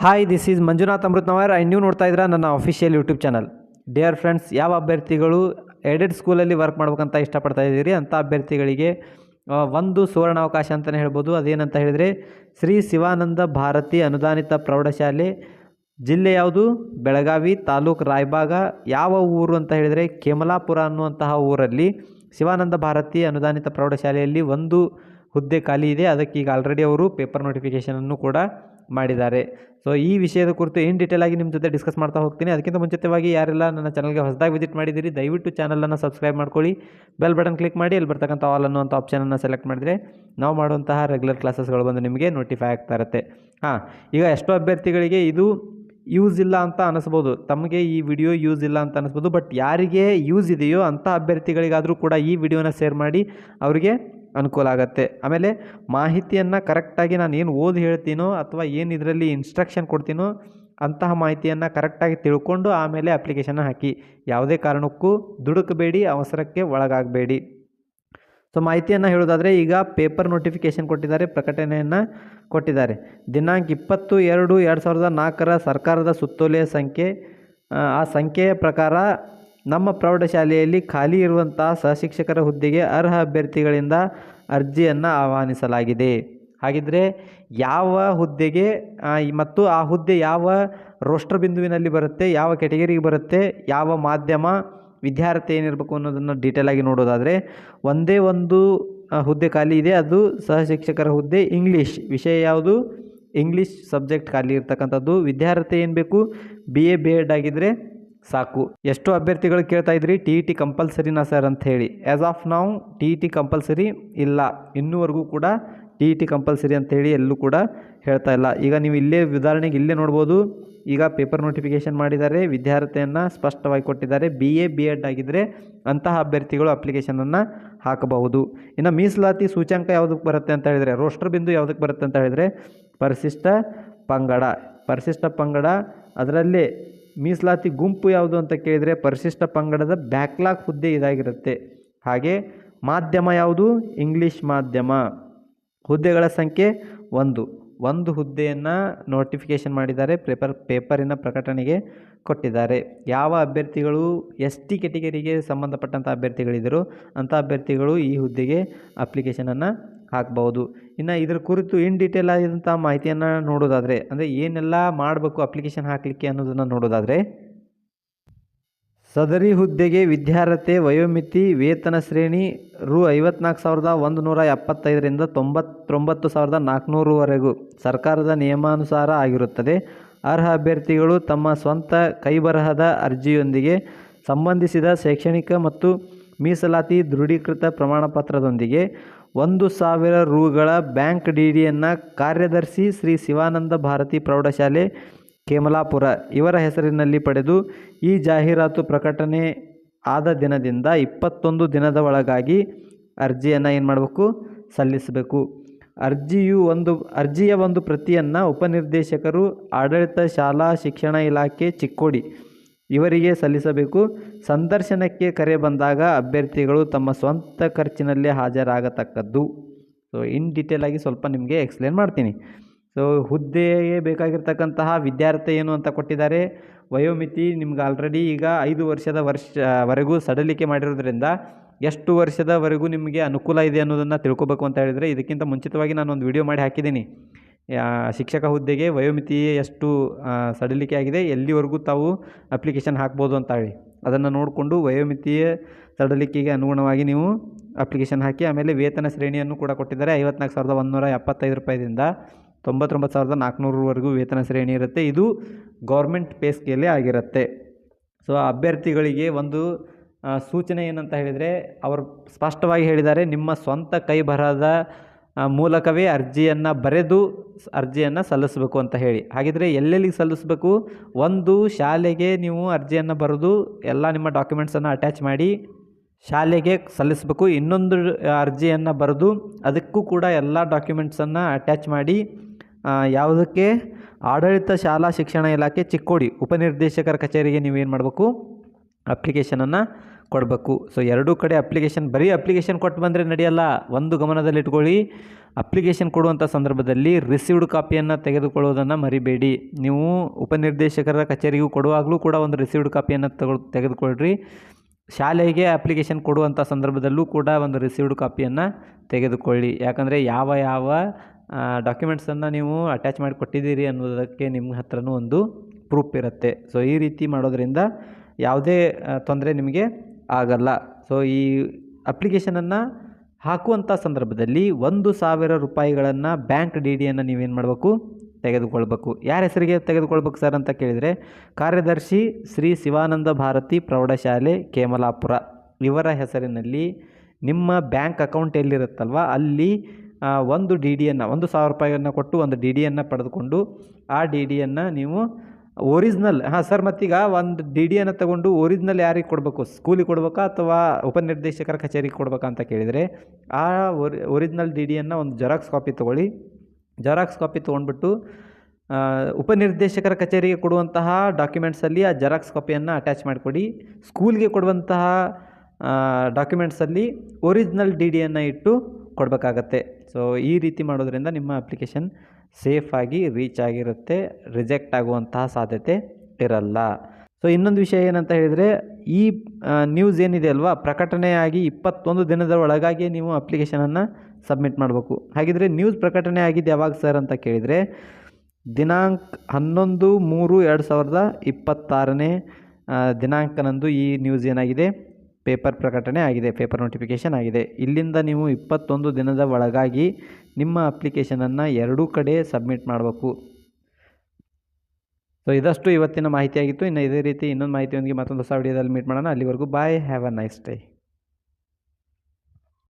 Hi, this is Manjunath Amrutnavar and ನೀವು ನೋಡ್ತಾ ಇದ್ದೀರಾ ನನ್ನ official YouTube channel. Dear friends, ಯಾವ ಅಭ್ಯರ್ಥಿಗಳು ಏಡೆಡ್ ಸ್ಕೂಲಲ್ಲಿ ವರ್ಕ್ ಮಾಡ್ಬೇಕಂತ ಇಷ್ಟಪಡ್ತಾ ಇದ್ದೀರಿ ಅಂಥ ಅಭ್ಯರ್ಥಿಗಳಿಗೆ ಒಂದು ಸುವರ್ಣಾವಕಾಶ ಅಂತಲೇ ಹೇಳ್ಬೋದು. ಅದೇನಂತ ಹೇಳಿದರೆ ಶ್ರೀ ಶಿವಾನಂದ ಭಾರತಿ ಅನುದಾನಿತ ಪ್ರೌಢಶಾಲೆ, ಜಿಲ್ಲೆ ಯಾವುದು? ಬೆಳಗಾವಿ, ತಾಲೂಕು ರಾಯಬಾಗ. ಯಾವ ಊರು ಅಂತ ಹೇಳಿದರೆ ಕೇಮಲಾಪುರ ಅನ್ನುವಂತಹ ಊರಲ್ಲಿ ಶಿವಾನಂದ ಭಾರತಿ ಅನುದಾನಿತ ಪ್ರೌಢಶಾಲೆಯಲ್ಲಿ ಒಂದು ಹುದ್ದೆ ಖಾಲಿ ಇದೆ. ಅದಕ್ಕೆ ಈಗ ಆಲ್ರೆಡಿ ಅವರು ಪೇಪರ್ ನೋಟಿಫಿಕೇಷನನ್ನು ಕೂಡ ಮಾಡಿದ್ದಾರೆ. ಸೊ ಈ ವಿಷಯದ ಕುರಿತು ಇನ್ ಡೀಟೇಲ್ ಆಗಿ ನಿಮ್ಮ ಜೊತೆ ಡಿಸ್ಕಸ್ ಮಾಡ್ತಾ ಹೋಗ್ತೀನಿ. ಅದಕ್ಕಿಂತ ಮುಂಚಿತವಾಗಿ ಯಾರೆಲ್ಲ ನನ್ನ ಚಾನಲ್ಗೆ ಹೊಸದಾಗಿ ವಿಸಿಟ್ ಮಾಡಿದ್ದೀರಿ, ದಯವಿಟ್ಟು ಚಾನಲನ್ನು ಸಬ್ಸ್ಕ್ರೈಬ್ ಮಾಡ್ಕೊಳ್ಳಿ. ಬೆಲ್ ಬಟನ್ ಕ್ಲಿಕ್ ಮಾಡಿ ಅಲ್ಲಿ ಬರ್ತಕ್ಕಂಥ ಆಲ್ ಅನ್ನುವಂಥ ಆಪ್ಷನನ್ನು ಸೆಲೆಕ್ಟ್ ಮಾಡಿದರೆ ನಾವು ಮಾಡುವಂತಹ ರೆಗ್ಯುಲರ್ ಕ್ಲಾಸಸ್ಗಳು ಬಂದು ನಿಮಗೆ ನೋಟಿಫೈ ಆಗ್ತಾ ಇರುತ್ತೆ. ಈಗ ಎಷ್ಟೋ ಅಭ್ಯರ್ಥಿಗಳಿಗೆ ಇದು ಯೂಸ್ ಇಲ್ಲ ಅಂತ ಅನಿಸ್ಬೋದು, ತಮಗೆ ಈ ವಿಡಿಯೋ ಯೂಸ್ ಇಲ್ಲ ಅಂತ ಅನಿಸ್ಬೋದು. ಬಟ್ ಯಾರಿಗೆ ಯೂಸ್ ಇದೆಯೋ ಅಂಥ ಅಭ್ಯರ್ಥಿಗಳಿಗಾದರೂ ಕೂಡ ಈ ವಿಡಿಯೋನ ಶೇರ್ ಮಾಡಿ, ಅವರಿಗೆ ಅನುಕೂಲ ಆಗುತ್ತೆ. ಆಮೇಲೆ ಮಾಹಿತಿಯನ್ನು ಕರೆಕ್ಟಾಗಿ ನಾನು ಏನು ಓದಿ ಹೇಳ್ತೀನೋ ಅಥವಾ ಏನು ಇದರಲ್ಲಿ ಇನ್ಸ್ಟ್ರಕ್ಷನ್ ಕೊಡ್ತೀನೋ ಅಂತಹ ಮಾಹಿತಿಯನ್ನು ಕರೆಕ್ಟಾಗಿ ತಿಳ್ಕೊಂಡು ಆಮೇಲೆ ಅಪ್ಲಿಕೇಶನ್ ಹಾಕಿ. ಯಾವುದೇ ಕಾರಣಕ್ಕೂ ದುಡುಕಬೇಡಿ, ಅವಸರಕ್ಕೆ ಒಳಗಾಗಬೇಡಿ. ಸೊ ಮಾಹಿತಿಯನ್ನು ಹೇಳೋದಾದರೆ, ಈಗ ಪೇಪರ್ ನೋಟಿಫಿಕೇಷನ್ ಕೊಟ್ಟಿದ್ದಾರೆ, ಪ್ರಕಟಣೆಯನ್ನು ಕೊಟ್ಟಿದ್ದಾರೆ. ದಿನಾಂಕ 20/2/2004 ಸರ್ಕಾರದ ಸುತ್ತೋಲೆಯ ಸಂಖ್ಯೆ, ಆ ಸಂಖ್ಯೆಯ ಪ್ರಕಾರ ನಮ್ಮ ಪ್ರೌಢಶಾಲೆಯಲ್ಲಿ ಖಾಲಿ ಇರುವಂತಹ ಸಹಶಿಕ್ಷಕರ ಹುದ್ದೆಗೆ ಅರ್ಹ ಅಭ್ಯರ್ಥಿಗಳಿಂದ ಅರ್ಜಿಯನ್ನು ಆಹ್ವಾನಿಸಲಾಗಿದೆ. ಹಾಗಿದ್ದರೆ ಯಾವ ಹುದ್ದೆಗೆ ಮತ್ತು ಆ ಹುದ್ದೆ ಯಾವ ರೋಸ್ಟರ್ ಬಿಂದುವಿನಲ್ಲಿ ಬರುತ್ತೆ, ಯಾವ ಕೆಟಗರಿಗೆ ಬರುತ್ತೆ, ಯಾವ ಮಾಧ್ಯಮ, ವಿದ್ಯಾರ್ಥಿ ಏನಿರಬೇಕು ಅನ್ನೋದನ್ನು ಡೀಟೇಲಾಗಿ ನೋಡೋದಾದರೆ, ಒಂದೇ ಒಂದು ಹುದ್ದೆ ಖಾಲಿ ಇದೆ. ಅದು ಸಹಶಿಕ್ಷಕರ ಹುದ್ದೆ, ಇಂಗ್ಲೀಷ್ ವಿಷಯ ಯಾವುದು? ಇಂಗ್ಲೀಷ್ ಸಬ್ಜೆಕ್ಟ್ ಖಾಲಿ ಇರ್ತಕ್ಕಂಥದ್ದು. ವಿದ್ಯಾರ್ಥಿ ಏನು ಬೇಕು? BA B.Ed ಆಗಿದ್ದರೆ ಸಾಕು. ಎಷ್ಟೋ ಅಭ್ಯರ್ಥಿಗಳು ಕೇಳ್ತಾ ಇದ್ರಿ TET ಕಂಪಲ್ಸರಿನಾ ಸರ್ ಅಂತ ಹೇಳಿ. ಆ್ಯಸ್ ಆಫ್ ನಾವು TET ಕಂಪಲ್ಸರಿ ಇಲ್ಲ, ಇನ್ನೂವರೆಗೂ ಕೂಡ TET ಕಂಪಲ್ಸರಿ ಅಂತೇಳಿ ಎಲ್ಲೂ ಕೂಡ ಹೇಳ್ತಾ ಇಲ್ಲ. ಈಗ ನೀವು ಇಲ್ಲೇ ಉದಾಹರಣೆಗೆ ಇಲ್ಲೇ ನೋಡ್ಬೋದು, ಈಗ ಪೇಪರ್ ನೋಟಿಫಿಕೇಷನ್ ಮಾಡಿದ್ದಾರೆ, ವಿದ್ಯಾರ್ಥಿಯನ್ನು ಸ್ಪಷ್ಟವಾಗಿ ಕೊಟ್ಟಿದ್ದಾರೆ. BA B.Ed ಆಗಿದ್ದರೆ ಅಂತಹ ಅಭ್ಯರ್ಥಿಗಳು ಅಪ್ಲಿಕೇಶನನ್ನು ಹಾಕಬಹುದು. ಇನ್ನು ಮೀಸಲಾತಿ ಸೂಚ್ಯಂಕ ಯಾವುದಕ್ಕೆ ಬರುತ್ತೆ ಅಂತ ಹೇಳಿದರೆ, ರೋಸ್ಟರ್ ಬಿಂದು ಯಾವುದಕ್ಕೆ ಬರುತ್ತೆ ಅಂತ ಹೇಳಿದರೆ ಪರಿಶಿಷ್ಟ ಪಂಗಡ. ಅದರಲ್ಲೇ ಮೀಸಲಾತಿ ಗುಂಪು ಯಾವುದು ಅಂತ ಕೇಳಿದರೆ ಪರಿಶಿಷ್ಟ ಪಂಗಡದ ಬ್ಯಾಕ್ಲಾಗ್ ಹುದ್ದೆ ಇದಾಗಿರುತ್ತೆ. ಹಾಗೆ ಮಾಧ್ಯಮ ಯಾವುದು? ಇಂಗ್ಲೀಷ್ ಮಾಧ್ಯಮ. ಹುದ್ದೆಗಳ ಸಂಖ್ಯೆ ಒಂದು ಹುದ್ದೆಯನ್ನು ನೋಟಿಫಿಕೇಷನ್ ಮಾಡಿದ್ದಾರೆ, ಪೇಪರಿನ ಪ್ರಕಟಣೆಗೆ ಕೊಟ್ಟಿದ್ದಾರೆ. ಯಾವ ಅಭ್ಯರ್ಥಿಗಳು ST ಕೆಟಗರಿಗೆ ಸಂಬಂಧಪಟ್ಟಂಥ ಅಭ್ಯರ್ಥಿಗಳಿದ್ದರು ಅಂಥ ಅಭ್ಯರ್ಥಿಗಳು ಈ ಹುದ್ದೆಗೆ ಅಪ್ಲಿಕೇಶನನ್ನು ಹಾಕ್ಬೋದು. ಇನ್ನು ಇದರ ಕುರಿತು ಇನ್ ಡೀಟೇಲ್ ಆದಂಥ ಮಾಹಿತಿಯನ್ನು ನೋಡೋದಾದರೆ, ಅಂದರೆ ಏನೆಲ್ಲ ಮಾಡಬೇಕು ಅಪ್ಲಿಕೇಶನ್ ಹಾಕಲಿಕ್ಕೆ ಅನ್ನೋದನ್ನು ನೋಡೋದಾದರೆ, ಸದರಿ ಹುದ್ದೆಗೆ ವಿದ್ಯಾರ್ಹತೆ ವಯೋಮಿತಿ ವೇತನ ಶ್ರೇಣಿ ರು 54,175ರಿಂದ 99,400ವರೆಗೂ ಸರ್ಕಾರದ ನಿಯಮಾನುಸಾರ ಆಗಿರುತ್ತದೆ. ಅರ್ಹ ಅಭ್ಯರ್ಥಿಗಳು ತಮ್ಮ ಸ್ವಂತ ಕೈಬರಹದ ಅರ್ಜಿಯೊಂದಿಗೆ ಸಂಬಂಧಿಸಿದ ಶೈಕ್ಷಣಿಕ ಮತ್ತು ಮೀಸಲಾತಿ ದೃಢೀಕೃತ ಪ್ರಮಾಣಪತ್ರದೊಂದಿಗೆ 1,000 ರೂಗಳ ಬ್ಯಾಂಕ್ DDಯನ್ನು ಕಾರ್ಯದರ್ಶಿ ಶ್ರೀ ಶಿವಾನಂದ ಭಾರತಿ ಪ್ರೌಢಶಾಲೆ ಕೇಮಲಾಪುರ ಇವರ ಹೆಸರಿನಲ್ಲಿ ಪಡೆದು ಈ ಜಾಹೀರಾತು ಪ್ರಕಟಣೆ ಆದ ದಿನದಿಂದ 21 ದಿನದ ಒಳಗಾಗಿ ಅರ್ಜಿಯನ್ನು ಏನು ಮಾಡಬೇಕು? ಸಲ್ಲಿಸಬೇಕು. ಅರ್ಜಿಯ ಒಂದು ಪ್ರತಿಯನ್ನು ಉಪನಿರ್ದೇಶಕರು, ಆಡಳಿತ ಶಾಲಾ ಶಿಕ್ಷಣ ಇಲಾಖೆ, ಚಿಕ್ಕೋಡಿ ಇವರಿಗೆ ಸಲ್ಲಿಸಬೇಕು. ಸಂದರ್ಶನಕ್ಕೆ ಕರೆ ಬಂದಾಗ ಅಭ್ಯರ್ಥಿಗಳು ತಮ್ಮ ಸ್ವಂತ ಖರ್ಚಿನಲ್ಲೇ ಹಾಜರಾಗತಕ್ಕದ್ದು. ಸೊ ಇನ್ ಡೀಟೇಲಾಗಿ ಸ್ವಲ್ಪ ನಿಮಗೆ ಎಕ್ಸ್ಪ್ಲೇನ್ ಮಾಡ್ತೀನಿ. ಸೊ ಹುದ್ದೆಗೆ ಬೇಕಾಗಿರ್ತಕ್ಕಂತಹ ವಿದ್ಯಾರ್ಥಿ ಏನು ಅಂತ ಕೊಟ್ಟಿದ್ದಾರೆ. ವಯೋಮಿತಿ ನಿಮ್ಗೆ ಆಲ್ರೆಡಿ ಈಗ 5 ವರ್ಷದವರೆಗೂ ಸಡಿಲಿಕೆ ಮಾಡಿರೋದ್ರಿಂದ ಎಷ್ಟು ವರ್ಷದವರೆಗೂ ನಿಮಗೆ ಅನುಕೂಲ ಇದೆ ಅನ್ನೋದನ್ನು ತಿಳ್ಕೊಬೇಕು ಅಂತ ಹೇಳಿದರೆ, ಇದಕ್ಕಿಂತ ಮುಂಚಿತವಾಗಿ ನಾನು ಒಂದು ವಿಡಿಯೋ ಮಾಡಿ ಹಾಕಿದ್ದೀನಿ. ಶಿಕ್ಷಕ ಹುದ್ದೆಗೆ ವಯೋಮಿತಿ ಎಷ್ಟು ಸಡಿಲಿಕೆ ಆಗಿದೆ, ಎಲ್ಲಿವರೆಗೂ ತಾವು ಅಪ್ಲಿಕೇಶನ್ ಹಾಕ್ಬೋದು ಅಂತ ಹೇಳಿ ಅದನ್ನು ನೋಡಿಕೊಂಡು ವಯೋಮಿತಿಯ ಸಡಿಲಿಕೆಗೆ ಅನುಗುಣವಾಗಿ ನೀವು ಅಪ್ಲಿಕೇಶನ್ ಹಾಕಿ. ಆಮೇಲೆ ವೇತನ ಶ್ರೇಣಿಯನ್ನು ಕೂಡ ಕೊಟ್ಟಿದ್ದಾರೆ. 54,175 ರೂಪಾಯಿದಿಂದ 99,400ವರೆಗೂ ವೇತನ ಶ್ರೇಣಿ ಇರುತ್ತೆ. ಇದು ಗೌರ್ಮೆಂಟ್ ಪೇ ಸ್ಕೇಲೇ ಆಗಿರುತ್ತೆ. ಸೊ ಅಭ್ಯರ್ಥಿಗಳಿಗೆ ಒಂದು ಸೂಚನೆ ಏನಂತ ಹೇಳಿದರೆ, ಅವರು ಸ್ಪಷ್ಟವಾಗಿ ಹೇಳಿದ್ದಾರೆ, ನಿಮ್ಮ ಸ್ವಂತ ಕೈ ಬರಹದ ಮೂಲಕವೇ ಅರ್ಜಿಯನ್ನು ಬರೆದು ಅರ್ಜಿಯನ್ನು ಸಲ್ಲಿಸಬೇಕು ಅಂತ ಹೇಳಿ. ಹಾಗಿದ್ರೆ ಎಲ್ಲೆಲ್ಲಿಗೆ ಸಲ್ಲಿಸಬೇಕು? ಒಂದು ಶಾಲೆಗೆ ನೀವು ಅರ್ಜಿಯನ್ನು ಬರೆದು ಎಲ್ಲ ನಿಮ್ಮ ಡಾಕ್ಯುಮೆಂಟ್ಸನ್ನು ಅಟ್ಯಾಚ್ ಮಾಡಿ ಶಾಲೆಗೆ ಸಲ್ಲಿಸಬೇಕು. ಇನ್ನೊಂದು ಅರ್ಜಿಯನ್ನು ಬರೆದು ಅದಕ್ಕೂ ಕೂಡ ಎಲ್ಲ ಡಾಕ್ಯುಮೆಂಟ್ಸನ್ನು ಅಟ್ಯಾಚ್ ಮಾಡಿ ಯಾವುದಕ್ಕೆ? ಆಡಳಿತ ಶಾಲಾ ಶಿಕ್ಷಣ ಇಲಾಖೆ ಚಿಕ್ಕೋಡಿ ಉಪನಿರ್ದೇಶಕರ ಕಚೇರಿಗೆ ನೀವೇನು ಮಾಡಬೇಕು? ಅಪ್ಲಿಕೇಶನನ್ನು ಕೊಡಬೇಕು. ಸೊ ಎರಡೂ ಕಡೆ ಅಪ್ಲಿಕೇಶನ್, ಬರೀ ಅಪ್ಲಿಕೇಶನ್ ಕೊಟ್ಟು ಬಂದರೆ ನಡೆಯಲ್ಲ. ಒಂದು ಗಮನದಲ್ಲಿಟ್ಕೊಳ್ಳಿ, ಅಪ್ಲಿಕೇಶನ್ ಕೊಡುವಂಥ ಸಂದರ್ಭದಲ್ಲಿ ರಿಸೀವ್ಡ್ ಕಾಪಿಯನ್ನು ತೆಗೆದುಕೊಳ್ಳೋದನ್ನು ಮರಿಬೇಡಿ. ನೀವು ಉಪನಿರ್ದೇಶಕರ ಕಚೇರಿಗೂ ಕೊಡುವಾಗಲೂ ಕೂಡ ಒಂದು ರಿಸೀವ್ಡ್ ಕಾಪಿಯನ್ನು ತೆಗೆದುಕೊಳ್ಳ್ರಿ. ಶಾಲೆಗೆ ಅಪ್ಲಿಕೇಶನ್ ಕೊಡುವಂಥ ಸಂದರ್ಭದಲ್ಲೂ ಕೂಡ ಒಂದು ರಿಸೀವ್ಡ್ ಕಾಪಿಯನ್ನು ತೆಗೆದುಕೊಳ್ಳಿ. ಯಾಕಂದರೆ ಯಾವ ಡಾಕ್ಯುಮೆಂಟ್ಸನ್ನು ನೀವು ಅಟ್ಯಾಚ್ ಮಾಡಿ ಕೊಟ್ಟಿದ್ದೀರಿ ಅನ್ನೋದಕ್ಕೆ ನಿಮ್ಮ ಹತ್ರನೂ ಒಂದು ಪ್ರೂಫ್ ಇರುತ್ತೆ. ಸೊ ಈ ರೀತಿ ಮಾಡೋದರಿಂದ ಯಾವುದೇ ತೊಂದರೆ ನಿಮಗೆ ಆಗಲ್ಲ. ಸೊ ಈ ಅಪ್ಲಿಕೇಶನನ್ನು ಹಾಕುವಂಥ ಸಂದರ್ಭದಲ್ಲಿ 1,000 ರೂಪಾಯಿಗಳನ್ನು ಬ್ಯಾಂಕ್ ಡಿ.ಡಿಯನ್ನು ನೀವೇನು ಮಾಡಬೇಕು, ತೆಗೆದುಕೊಳ್ಬೇಕು. ಯಾರ ಹೆಸರಿಗೆ ತೆಗೆದುಕೊಳ್ಬೇಕು ಸರ್ ಅಂತ ಕೇಳಿದರೆ, ಕಾರ್ಯದರ್ಶಿ ಶ್ರೀ ಶಿವಾನಂದ ಭಾರತಿ ಪ್ರೌಢಶಾಲೆ ಕೇಮಲಾಪುರ ಇವರ ಹೆಸರಿನಲ್ಲಿ ನಿಮ್ಮ ಬ್ಯಾಂಕ್ ಅಕೌಂಟ್ ಎಲ್ಲಿರುತ್ತಲ್ವ ಅಲ್ಲಿ ಒಂದು ಡಿ.ಡಿಯನ್ನು 1,000 ರೂಪಾಯಿಯನ್ನು ಕೊಟ್ಟು ಒಂದು ಡಿ.ಡಿಯನ್ನು ಪಡೆದುಕೊಂಡು ಆ ಡಿ.ಡಿಯನ್ನು ನೀವು ಒರಿಜಿನಲ್, ಸರ್ ಮತ್ತೀಗ ಒಂದು ಡಿ.ಡಿಯನ್ನು ತಗೊಂಡು ಒರಿಜಿನಲ್ ಯಾರಿಗೆ ಕೊಡಬೇಕು, ಸ್ಕೂಲಿಗೆ ಕೊಡ್ಬೇಕಾ ಅಥವಾ ಉಪನಿರ್ದೇಶಕರ ಕಚೇರಿಗೆ ಕೊಡ್ಬೇಕಾ ಅಂತ ಕೇಳಿದರೆ, ಆ ಒರಿಜಿನಲ್ ಡಿ.ಡಿಯನ್ನು ಒಂದು ಜೆರಾಕ್ಸ್ ಕಾಪಿ ತೊಗೊಳ್ಳಿ. ಜೆರಾಕ್ಸ್ ಕಾಪಿ ತೊಗೊಂಡ್ಬಿಟ್ಟು ಉಪನಿರ್ದೇಶಕರ ಕಚೇರಿಗೆ ಕೊಡುವಂತಹ ಡಾಕ್ಯುಮೆಂಟ್ಸಲ್ಲಿ ಆ ಜೆರಾಕ್ಸ್ ಕಾಪಿಯನ್ನು ಅಟ್ಯಾಚ್ ಮಾಡಿಕೊಡಿ. ಸ್ಕೂಲ್ಗೆ ಕೊಡುವಂತಹ ಡಾಕ್ಯುಮೆಂಟ್ಸಲ್ಲಿ ಒರಿಜಿನಲ್ ಡಿ.ಡಿಯನ್ನು ಇಟ್ಟು ಕೊಡಬೇಕಾಗತ್ತೆ. ಸೊ ಈ ರೀತಿ ಮಾಡೋದ್ರಿಂದ ನಿಮ್ಮ ಅಪ್ಲಿಕೇಶನ್ ಸೇಫಾಗಿ ರೀಚ್ ಆಗಿರುತ್ತೆ, ರಿಜೆಕ್ಟ್ ಆಗುವಂತಹ ಸಾಧ್ಯತೆ ಇರಲ್ಲ. ಸೊ ಇನ್ನೊಂದು ವಿಷಯ ಏನಂತ ಹೇಳಿದರೆ, ಈ ನ್ಯೂಸ್ ಏನಿದೆ ಅಲ್ವಾ, ಪ್ರಕಟಣೆಯಾಗಿ 21 ದಿನದ ಒಳಗಾಗಿ ನೀವು ಅಪ್ಲಿಕೇಶನನ್ನು ಸಬ್ಮಿಟ್ ಮಾಡಬೇಕು. ಹಾಗಿದ್ರೆ ನ್ಯೂಸ್ ಪ್ರಕಟಣೆ ಆಗಿದ್ದು ಯಾವಾಗ ಸರ್ ಅಂತ ಕೇಳಿದರೆ, ದಿನಾಂಕ 11/3/2026 ದಿನಾಂಕನಂದು ಈ ನ್ಯೂಸ್ ಏನಾಗಿದೆ, ಪೇಪರ್ ಪ್ರಕಟಣೆ ಆಗಿದೆ, ಪೇಪರ್ ನೋಟಿಫಿಕೇಷನ್ ಆಗಿದೆ. ಇಲ್ಲಿಂದ ನೀವು 21 ದಿನದ ಒಳಗಾಗಿ ನಿಮ್ಮ ಅಪ್ಲಿಕೇಶನನ್ನು ಎರಡೂ ಕಡೆ ಸಬ್ಮಿಟ್ ಮಾಡಬೇಕು. ಸೊ ಇದಷ್ಟು ಇವತ್ತಿನ ಮಾಹಿತಿಯಾಗಿತ್ತು. ಇನ್ನು ಇದೇ ರೀತಿ ಇನ್ನೊಂದು ಮಾಹಿತಿಯೊಂದಿಗೆ ಮತ್ತೊಂದು ಹೊಸ ವಿಡಿಯೋದಲ್ಲಿ ಮೀಟ್ ಮಾಡೋಣ. ಅಲ್ಲಿವರೆಗೂ ಬಾಯ್, ಹ್ಯಾವ್ ಅ ನೈಸ್ ಡೇ.